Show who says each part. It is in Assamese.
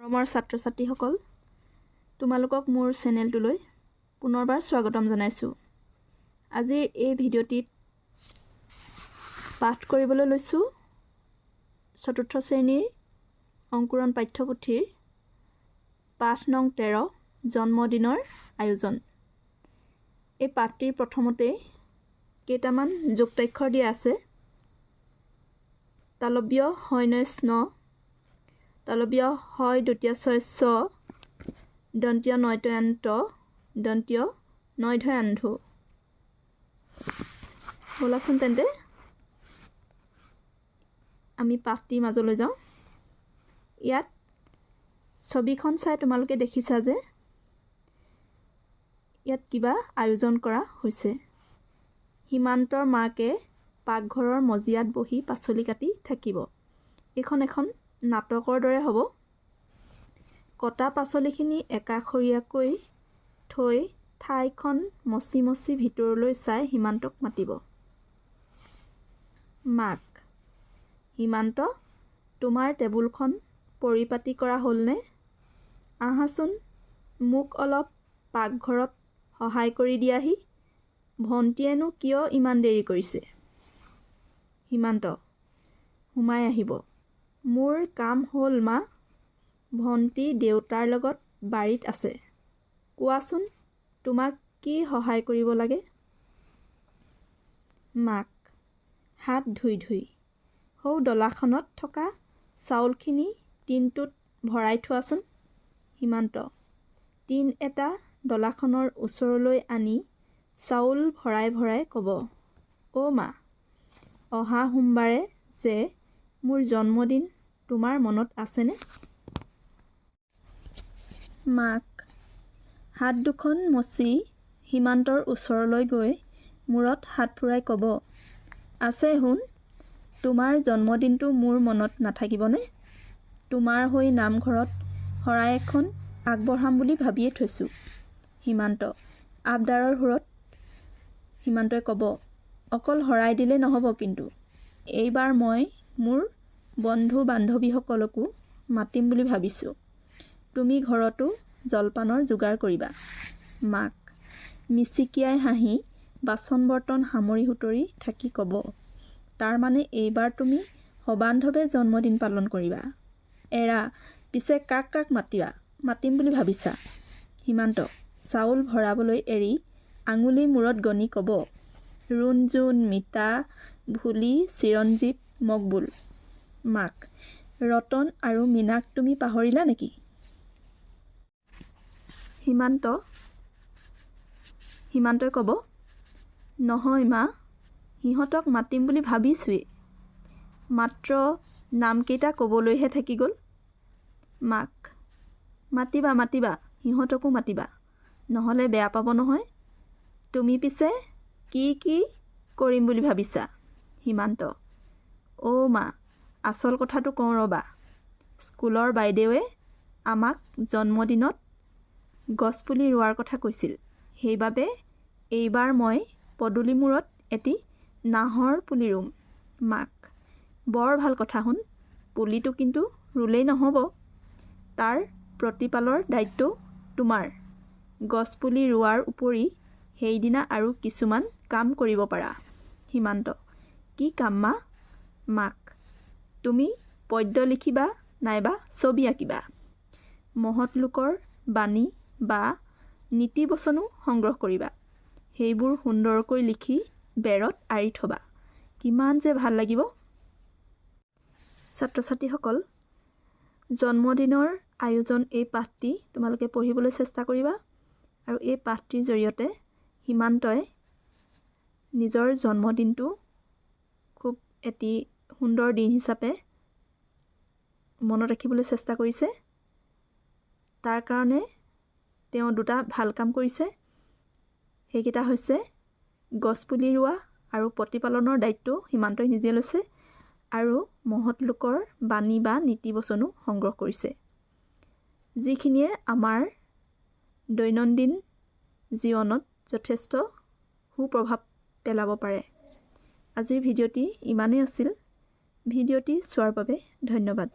Speaker 1: মৰমৰ ছাত্ৰ ছাত্ৰীসকল, তোমালোকক মোৰ চেনেলটোলৈ পুনৰবাৰ স্বাগতম জনাইছোঁ। আজিৰ এই ভিডিঅ'টিত পাঠ কৰিবলৈ লৈছোঁ ৪ৰ্থ শ্ৰেণীৰ অংকুৰণ পাঠ্যপুথিৰ পাঠ নং ১৩ জন্মদিনৰ আয়োজন। এই পাঠটিৰ প্ৰথমতে কেইটামান যুক্তাক্ষৰ দিয়া আছে। তালব্য হয় নয় স্ন, তালব্য হয় দ্বিতীয় ছয় ছ, দন্তীয় নয়তয়ান্ত, দন্তীয় নয়ধয়ান্ধু। ব'লাচোন তেন্তে আমি পাঠটিৰ মাজলৈ যাওঁ। ইয়াত ছবিখন চাই তোমালোকে দেখিছা যে ইয়াত কিবা আয়োজন কৰা হৈছে। সীমান্তৰ মাকে পাকঘৰৰ মজিয়াত বহি পাচলি কাটি থাকিব। এইখন এখন নাটকৰ দৰে হ'ব। কটা পাচলিখিনি একাষৰীয়াকৈ থৈ ঠাইখন মচি মচি ভিতৰলৈ চাই সীমান্তক মাতিব। মাক: সীমান্ত, তোমাৰ টেবুলখন পৰিপাটি কৰা হ'লনে? আহাচোন, মোক অলপ পাকঘৰত সহায় কৰি দিয়াহি। ভণ্টীয়েনো কিয় ইমান দেৰি কৰিছে? সীমান্ত: সোমাই আহিব। মোৰ কাম হ'ল মা। ভণ্টী দেউতাৰ লগত বাৰীত আছে। কোৱাচোন, তোমাক কি সহায় কৰিব লাগে? মাক: হাত ধুই সৌ ডলাখনত থকা চাউলখিনি টিনটোত ভৰাই থোৱাচোন। সীমান্ত: টিন এটা ডলাখনৰ ওচৰলৈ আনি চাউল ভৰাই ভৰাই ক'ব, অ' মা, অহা সোমবাৰে যে মোৰ জন্মদিন তোমাৰ মনত আছেনে? মাক: হাত দুখন মচি সীমান্তৰ ওচৰলৈ গৈ মূৰত হাত ফুৰাই ক'ব, আছে সোণ, তোমাৰ জন্মদিনটো মোৰ মনত নাথাকিবনে? তোমাৰ হৈ নামঘৰত শৰাই এখন আগবঢ়াম বুলি ভাবিয়ে থৈছোঁ। সীমান্ত আবদাৰৰ সুৰত। সীমান্তই ক'ব, অকল শৰাই দিলে নহ'ব কিন্তু। এইবাৰ মই মোৰ বন্ধু বান্ধৱীসকলকো মাতিম বুলি ভাবিছোঁ। তুমি ঘৰতো জলপানৰ যোগাৰ কৰিবা। মাক মিচিকিয়াই হাঁহি বাচন বৰ্তন সামৰি সুতৰি থাকি ক'ব, তাৰমানে এইবাৰ তুমি সবান্ধৱে জন্মদিন পালন কৰিবা। এৰা, পিছে কাক কাক মাতিম বুলি ভাবিছা? সীমান্ত চাউল ভৰাবলৈ এৰি আঙুলি মূৰত গনি ক'ব, ৰুণজুণ, মিতা, ভুলি, চিৰঞ্জীৱ, মকবুল। মাক: ৰতন আৰু মীনাক তুমি পাহৰিলা নেকি? সীমান্তই ক'ব, নহয় মা, সিহঁতক মাতিম বুলি ভাবিছোঁৱেই, মাত্ৰ নামকেইটা ক'বলৈহে থাকি গ'ল। মাক: মাতিবা, সিহঁতকো মাতিবা, নহ'লে বেয়া পাব নহয়। তুমি পিছে কি কৰিম বুলি ভাবিছা? সীমান্ত: অ' মা, আচল কথাটো কওঁ ৰ'বা। স্কুলৰ বাইদেৱে আমাক জন্মদিনত গছপুলি ৰোৱাৰ কথা কৈছিল। সেইবাবে এইবাৰ মই পদূলিমূৰত এটি নাহৰ পুলি ৰুম। মাক: বৰ ভাল কথা সোণ, পুলিটো কিন্তু ৰুলেই নহ'ব, তাৰ প্ৰতিপালৰ দায়িত্বও তোমাৰ। গছপুলি ৰোৱাৰ উপৰি সেইদিনা আৰু কিছুমান কাম কৰিব পাৰা। সীমান্ত: কি কাম মা? মাক: তুমি পদ্য লিখিবা নাইবা ছবি আঁকিবা। মহৎ লোকৰ বাণী বা নীতিবচনো সংগ্ৰহ কৰিবা। সেইবোৰ সুন্দৰকৈ লিখি বেৰত আঁৰি থ'বা। কিমান যে ভাল লাগিব। ছাত্ৰ ছাত্ৰীসকল, জন্মদিনৰ আয়োজন এই পাঠটি তোমালোকে পঢ়িবলৈ চেষ্টা কৰিবা আৰু এই পাঠটিৰ জৰিয়তে সীমান্তই নিজৰ জন্মদিনটো খুব এটি সুন্দৰ দিন হিচাপে মনত ৰাখিবলৈ চেষ্টা কৰিছে। তাৰ কাৰণে তেওঁ দুটা ভাল কাম কৰিছে। সেইকেইটা হৈছে গছপুলি ৰোৱা আৰু প্ৰতিপালনৰ দায়িত্ব সীমান্তই নিজে লৈছে আৰু মহৎ লোকৰ বাণী বা নীতিবচনো সংগ্ৰহ কৰিছে, যিখিনিয়ে আমাৰ দৈনন্দিন জীৱনত যথেষ্ট সুপ্ৰভাৱ পেলাব পাৰে। আজিৰ ভিডিঅ'টি ইমানেই আছিল। ভিডিঅ'টি চোৱাৰ বাবে ধন্যবাদ।